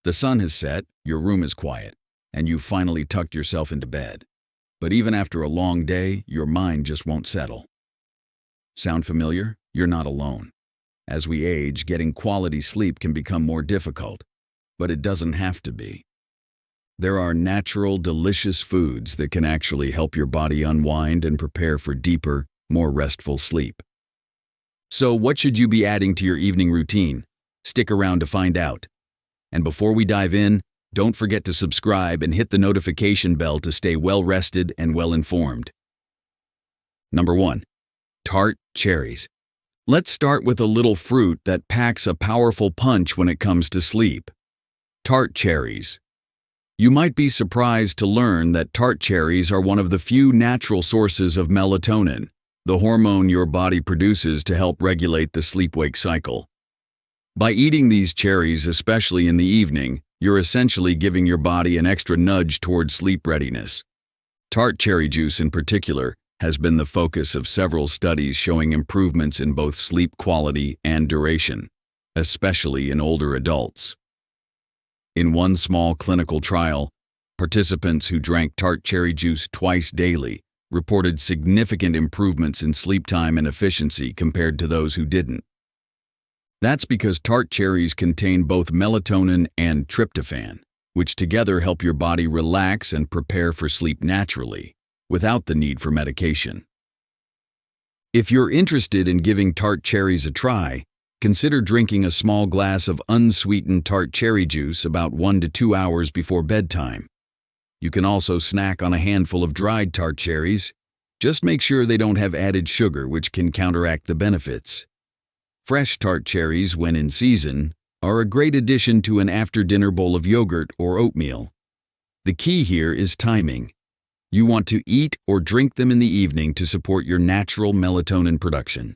The sun has set, your room is quiet, and you've finally tucked yourself into bed. But even after a long day, your mind just won't settle. Sound familiar? You're not alone. As we age, getting quality sleep can become more difficult, but it doesn't have to be. There are natural, delicious foods that can actually help your body unwind and prepare for deeper, more restful sleep. So, what should you be adding to your evening routine? Stick around to find out. And before we dive in, don't forget to subscribe and hit the notification bell to stay well-rested and well-informed. Number 1. Tart cherries. Let's start with a little fruit that packs a powerful punch when it comes to sleep. Tart cherries. You might be surprised to learn that tart cherries are one of the few natural sources of melatonin, the hormone your body produces to help regulate the sleep-wake cycle. By eating these cherries, especially in the evening, you're essentially giving your body an extra nudge toward sleep readiness. Tart cherry juice in particular has been the focus of several studies showing improvements in both sleep quality and duration, especially in older adults. In one small clinical trial, participants who drank tart cherry juice twice daily reported significant improvements in sleep time and efficiency compared to those who didn't. That's because tart cherries contain both melatonin and tryptophan, which together help your body relax and prepare for sleep naturally, without the need for medication. If you're interested in giving tart cherries a try, consider drinking a small glass of unsweetened tart cherry juice about 1 to 2 hours before bedtime. You can also snack on a handful of dried tart cherries. Just make sure they don't have added sugar, which can counteract the benefits. Fresh tart cherries, when in season, are a great addition to an after-dinner bowl of yogurt or oatmeal. The key here is timing. You want to eat or drink them in the evening to support your natural melatonin production.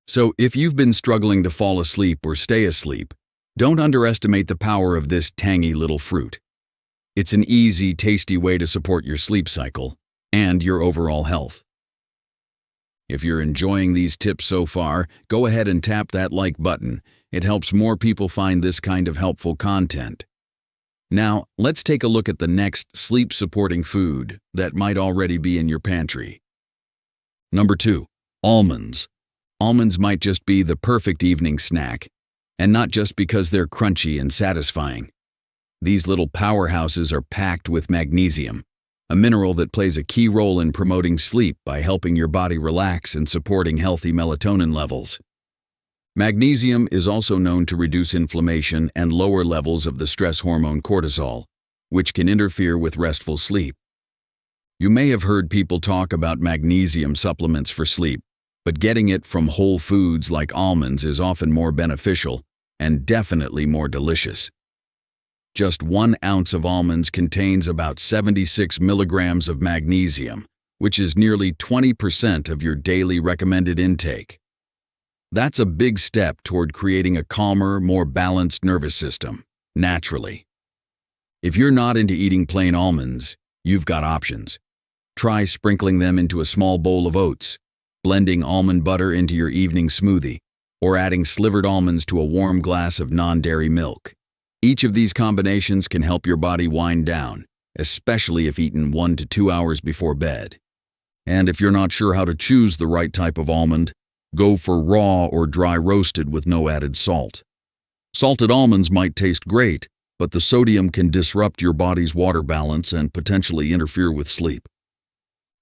So if you've been struggling to fall asleep or stay asleep, don't underestimate the power of this tangy little fruit. It's an easy, tasty way to support your sleep cycle and your overall health. If you're enjoying these tips so far, go ahead and tap that like button. It helps more people find this kind of helpful content. Now, let's take a look at the next sleep-supporting food that might already be in your pantry. Number 2. Almonds. Almonds might just be the perfect evening snack, and not just because they're crunchy and satisfying. These little powerhouses are packed with magnesium, a mineral that plays a key role in promoting sleep by helping your body relax and supporting healthy melatonin levels. Magnesium is also known to reduce inflammation and lower levels of the stress hormone cortisol, which can interfere with restful sleep. You may have heard people talk about magnesium supplements for sleep, but getting it from whole foods like almonds is often more beneficial and definitely more delicious. Just 1 ounce of almonds contains about 76 milligrams of magnesium, which is nearly 20% of your daily recommended intake. That's a big step toward creating a calmer, more balanced nervous system, naturally. If you're not into eating plain almonds, you've got options. Try sprinkling them into a small bowl of oats, blending almond butter into your evening smoothie, or adding slivered almonds to a warm glass of non-dairy milk. Each of these combinations can help your body wind down, especially if eaten 1 to 2 hours before bed. And if you're not sure how to choose the right type of almond, go for raw or dry roasted with no added salt. Salted almonds might taste great, but the sodium can disrupt your body's water balance and potentially interfere with sleep.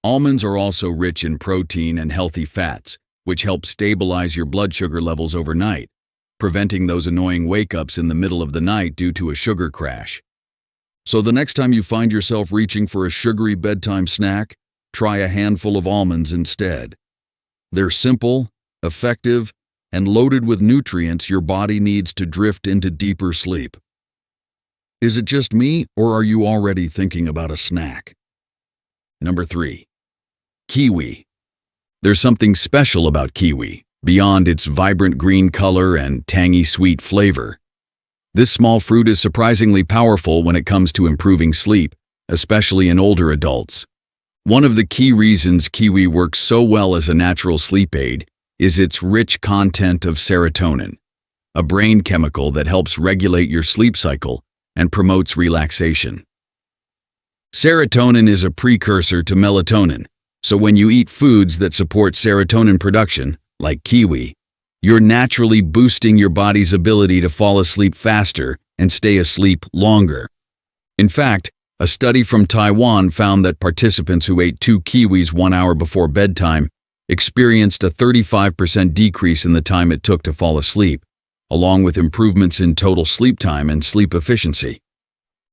Almonds are also rich in protein and healthy fats, which help stabilize your blood sugar levels overnight, preventing those annoying wake-ups in the middle of the night due to a sugar crash. So the next time you find yourself reaching for a sugary bedtime snack, try a handful of almonds instead. They're simple, effective, and loaded with nutrients your body needs to drift into deeper sleep. Is it just me, or are you already thinking about a snack? Number 3. Kiwi. There's something special about kiwi, beyond its vibrant green color and tangy sweet flavor. This small fruit is surprisingly powerful when it comes to improving sleep, especially in older adults. One of the key reasons kiwi works so well as a natural sleep aid is its rich content of serotonin, a brain chemical that helps regulate your sleep cycle and promotes relaxation. Serotonin is a precursor to melatonin, so when you eat foods that support serotonin production, like kiwi, you're naturally boosting your body's ability to fall asleep faster and stay asleep longer. In fact, a study from Taiwan found that participants who ate 2 kiwis 1 hour before bedtime experienced a 35% decrease in the time it took to fall asleep, along with improvements in total sleep time and sleep efficiency.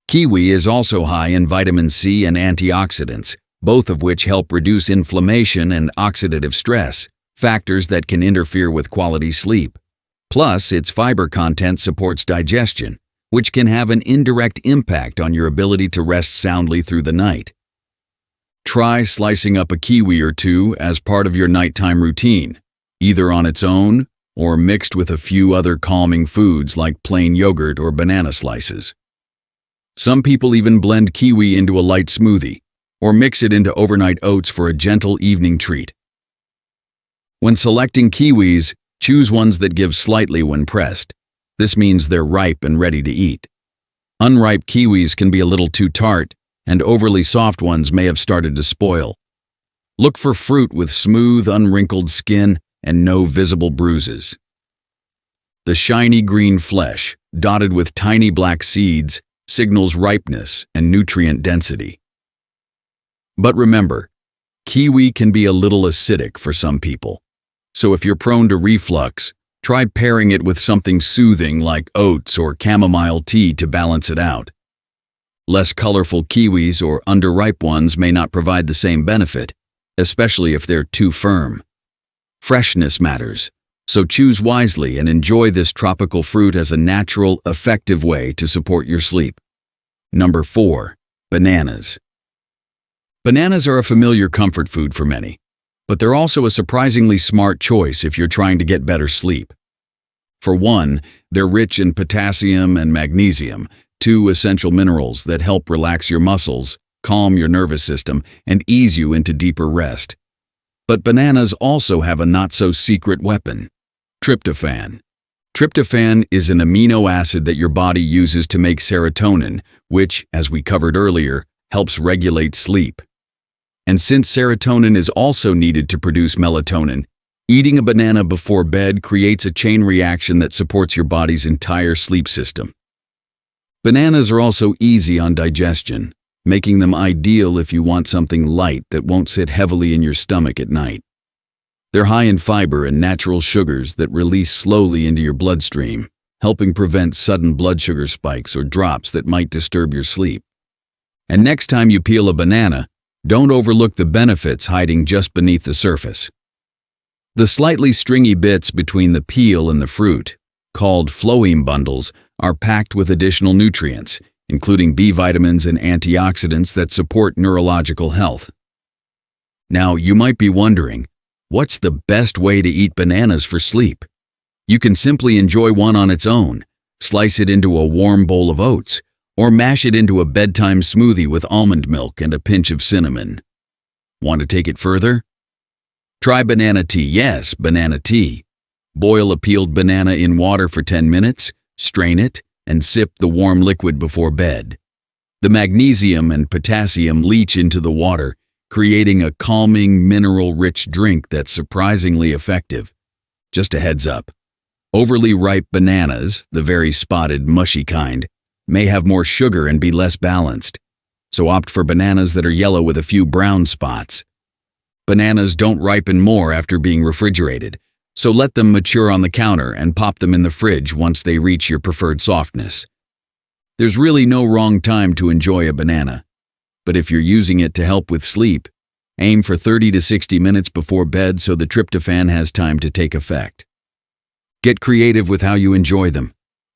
Kiwi is also high in vitamin C and antioxidants, both of which help reduce inflammation and oxidative stress, factors that can interfere with quality sleep. Plus, its fiber content supports digestion, which can have an indirect impact on your ability to rest soundly through the night. Try slicing up a kiwi or 2 as part of your nighttime routine, either on its own or mixed with a few other calming foods like plain yogurt or banana slices. Some people even blend kiwi into a light smoothie or mix it into overnight oats for a gentle evening treat. When selecting kiwis, choose ones that give slightly when pressed. This means they're ripe and ready to eat. Unripe kiwis can be a little too tart, and overly soft ones may have started to spoil. Look for fruit with smooth, unwrinkled skin and no visible bruises. The shiny green flesh, dotted with tiny black seeds, signals ripeness and nutrient density. But remember, kiwi can be a little acidic for some people. So if you're prone to reflux, try pairing it with something soothing like oats or chamomile tea to balance it out. Less colorful kiwis or underripe ones may not provide the same benefit, especially if they're too firm. Freshness matters, so choose wisely and enjoy this tropical fruit as a natural, effective way to support your sleep. Number 4. Bananas. Bananas are a familiar comfort food for many, but they're also a surprisingly smart choice if you're trying to get better sleep. For one, they're rich in potassium and magnesium, 2 essential minerals that help relax your muscles, calm your nervous system, and ease you into deeper rest. But bananas also have a not-so-secret weapon: tryptophan. Tryptophan is an amino acid that your body uses to make serotonin, which, as we covered earlier, helps regulate sleep. And since serotonin is also needed to produce melatonin, eating a banana before bed creates a chain reaction that supports your body's entire sleep system. Bananas are also easy on digestion, making them ideal if you want something light that won't sit heavily in your stomach at night. They're high in fiber and natural sugars that release slowly into your bloodstream, helping prevent sudden blood sugar spikes or drops that might disturb your sleep. And next time you peel a banana, don't overlook the benefits hiding just beneath the surface. The slightly stringy bits between the peel and the fruit, called phloem bundles, are packed with additional nutrients, including B vitamins and antioxidants that support neurological health. Now, you might be wondering, what's the best way to eat bananas for sleep? You can simply enjoy one on its own, slice it into a warm bowl of oats, or mash it into a bedtime smoothie with almond milk and a pinch of cinnamon. Want to take it further? Try banana tea. Yes, banana tea. Boil a peeled banana in water for 10 minutes, strain it, and sip the warm liquid before bed. The magnesium and potassium leach into the water, creating a calming, mineral-rich drink that's surprisingly effective. Just a heads up, overly ripe bananas, the very spotted, mushy kind, may have more sugar and be less balanced, so opt for bananas that are yellow with a few brown spots. Bananas don't ripen more after being refrigerated, so let them mature on the counter and pop them in the fridge once they reach your preferred softness. There's really no wrong time to enjoy a banana, but if you're using it to help with sleep, aim for 30 to 60 minutes before bed so the tryptophan has time to take effect. Get creative with how you enjoy them.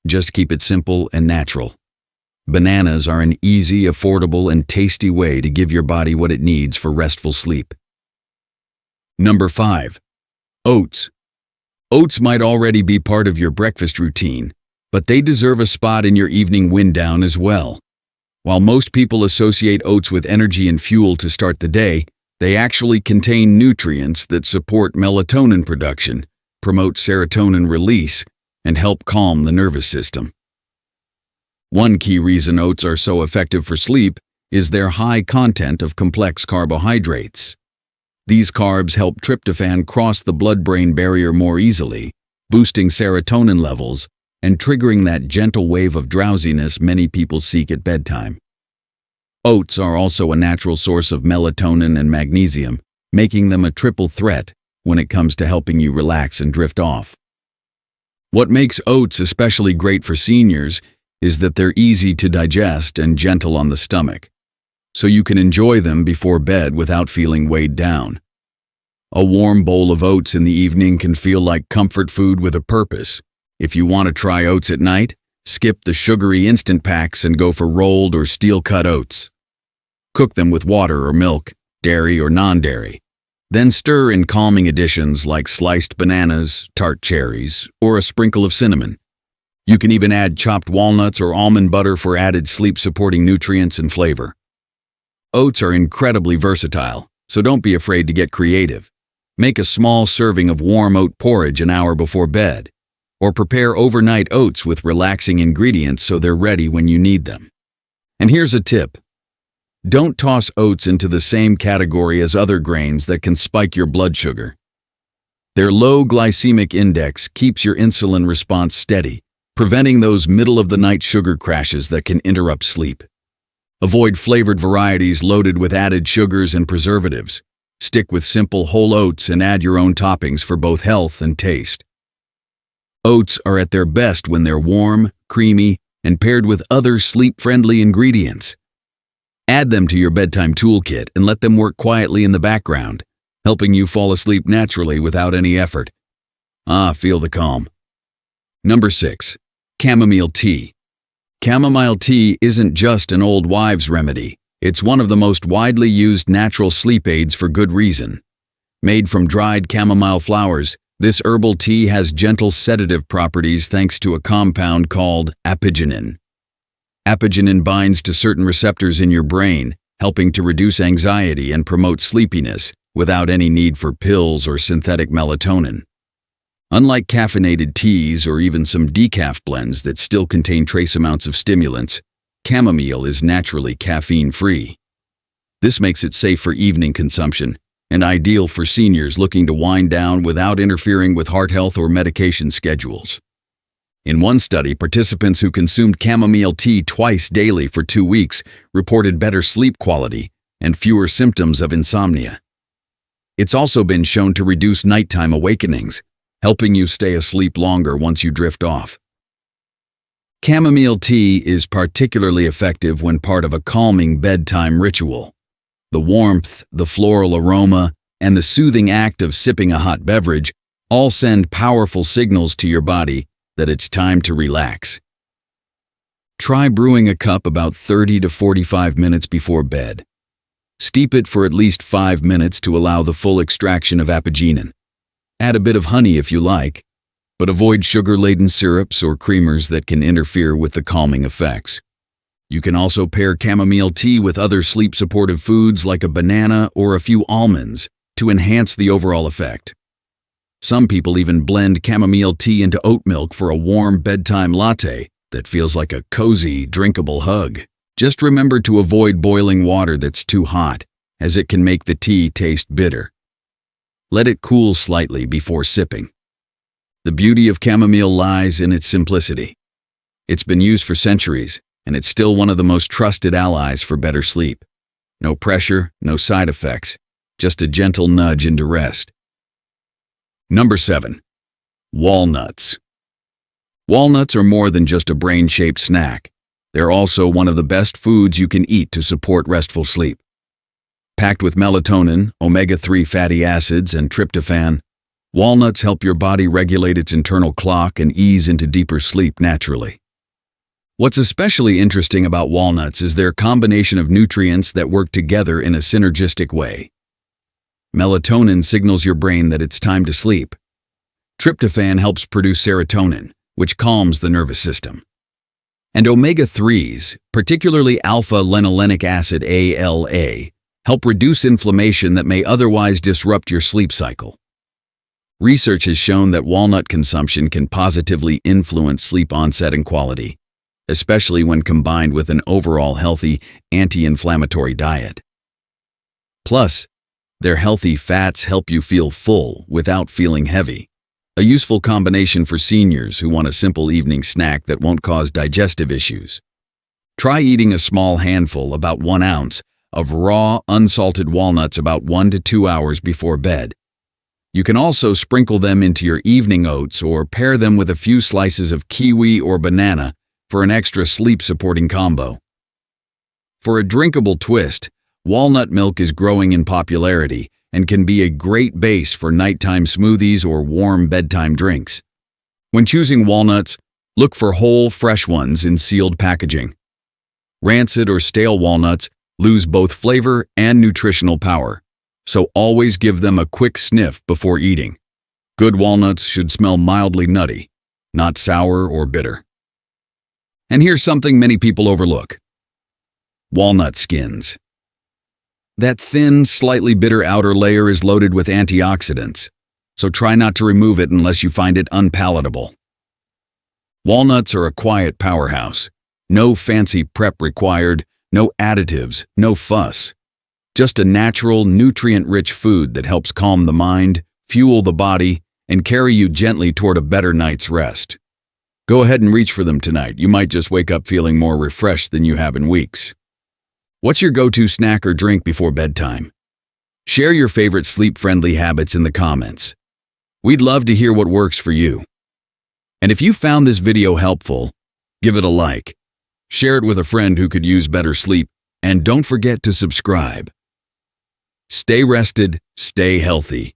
Just keep it simple and natural. Bananas are an easy, affordable, and tasty way to give your body what it needs for restful sleep. Number 5. Oats. Oats might already be part of your breakfast routine, but they deserve a spot in your evening wind down as well. While most people associate oats with energy and fuel to start the day, they actually contain nutrients that support melatonin production, promote serotonin release, and help calm the nervous system. One key reason oats are so effective for sleep is their high content of complex carbohydrates. These carbs help tryptophan cross the blood-brain barrier more easily, boosting serotonin levels and triggering that gentle wave of drowsiness many people seek at bedtime. Oats are also a natural source of melatonin and magnesium, making them a triple threat when it comes to helping you relax and drift off. What makes oats especially great for seniors is that they're easy to digest and gentle on the stomach, so you can enjoy them before bed without feeling weighed down. A warm bowl of oats in the evening can feel like comfort food with a purpose. If you want to try oats at night, skip the sugary instant packs and go for rolled or steel-cut oats. Cook them with water or milk, dairy or non-dairy. Then stir in calming additions like sliced bananas, tart cherries, or a sprinkle of cinnamon. You can even add chopped walnuts or almond butter for added sleep-supporting nutrients and flavor. Oats are incredibly versatile, so don't be afraid to get creative. Make a small serving of warm oat porridge an hour before bed, or prepare overnight oats with relaxing ingredients so they're ready when you need them. And here's a tip. Don't toss oats into the same category as other grains that can spike your blood sugar. Their low glycemic index keeps your insulin response steady, preventing those middle-of-the-night sugar crashes that can interrupt sleep. Avoid flavored varieties loaded with added sugars and preservatives. Stick with simple whole oats and add your own toppings for both health and taste. Oats are at their best when they're warm, creamy, and paired with other sleep-friendly ingredients. Add them to your bedtime toolkit and let them work quietly in the background, helping you fall asleep naturally without any effort. Feel the calm. Number 6. Chamomile tea. Chamomile tea isn't just an old wives' remedy. It's one of the most widely used natural sleep aids for good reason. Made from dried chamomile flowers, this herbal tea has gentle sedative properties thanks to a compound called apigenin. Apigenin binds to certain receptors in your brain, helping to reduce anxiety and promote sleepiness without any need for pills or synthetic melatonin. Unlike caffeinated teas or even some decaf blends that still contain trace amounts of stimulants, chamomile is naturally caffeine-free. This makes it safe for evening consumption and ideal for seniors looking to wind down without interfering with heart health or medication schedules. In one study, participants who consumed chamomile tea twice daily for 2 weeks reported better sleep quality and fewer symptoms of insomnia. It's also been shown to reduce nighttime awakenings, helping you stay asleep longer once you drift off. Chamomile tea is particularly effective when part of a calming bedtime ritual. The warmth, the floral aroma, and the soothing act of sipping a hot beverage all send powerful signals to your body that it's time to relax. Try brewing a cup about 30 to 45 minutes before bed. Steep it for at least 5 minutes to allow the full extraction of apigenin. Add a bit of honey if you like, but avoid sugar-laden syrups or creamers that can interfere with the calming effects. You can also pair chamomile tea with other sleep-supportive foods like a banana or a few almonds to enhance the overall effect. Some people even blend chamomile tea into oat milk for a warm bedtime latte that feels like a cozy, drinkable hug. Just remember to avoid boiling water that's too hot, as it can make the tea taste bitter. Let it cool slightly before sipping. The beauty of chamomile lies in its simplicity. It's been used for centuries, and it's still one of the most trusted allies for better sleep. No pressure, no side effects, just a gentle nudge into rest. Number 7. Walnuts. Walnuts are more than just a brain-shaped snack. They're also one of the best foods you can eat to support restful sleep. Packed with melatonin, omega-3 fatty acids, and tryptophan, walnuts help your body regulate its internal clock and ease into deeper sleep naturally. What's especially interesting about walnuts is their combination of nutrients that work together in a synergistic way. Melatonin signals your brain that it's time to sleep. Tryptophan helps produce serotonin, which calms the nervous system. And omega-3s, particularly alpha-linolenic acid ALA, help reduce inflammation that may otherwise disrupt your sleep cycle. Research has shown that walnut consumption can positively influence sleep onset and quality. especially when combined with an overall healthy, anti-inflammatory diet. Plus, their healthy fats help you feel full without feeling heavy. A useful combination for seniors who want a simple evening snack that won't cause digestive issues. Try eating a small handful, about 1 ounce, of raw, unsalted walnuts about 1 to 2 hours before bed. You can also sprinkle them into your evening oats or pair them with a few slices of kiwi or banana for an extra sleep-supporting combo. For a drinkable twist, walnut milk is growing in popularity and can be a great base for nighttime smoothies or warm bedtime drinks. When choosing walnuts, look for whole, fresh ones in sealed packaging. Rancid or stale walnuts lose both flavor and nutritional power, so always give them a quick sniff before eating. Good walnuts should smell mildly nutty, not sour or bitter. And here's something many people overlook: walnut skins. That thin, slightly bitter outer layer is loaded with antioxidants, so try not to remove it unless you find it unpalatable. Walnuts are a quiet powerhouse. No fancy prep required, no additives, no fuss. Just a natural, nutrient-rich food that helps calm the mind, fuel the body, and carry you gently toward a better night's rest. Go ahead and reach for them tonight. You might just wake up feeling more refreshed than you have in weeks. What's your go-to snack or drink before bedtime? Share your favorite sleep-friendly habits in the comments. We'd love to hear what works for you. And if you found this video helpful, give it a like. Share it with a friend who could use better sleep, and don't forget to subscribe. Stay rested, stay healthy.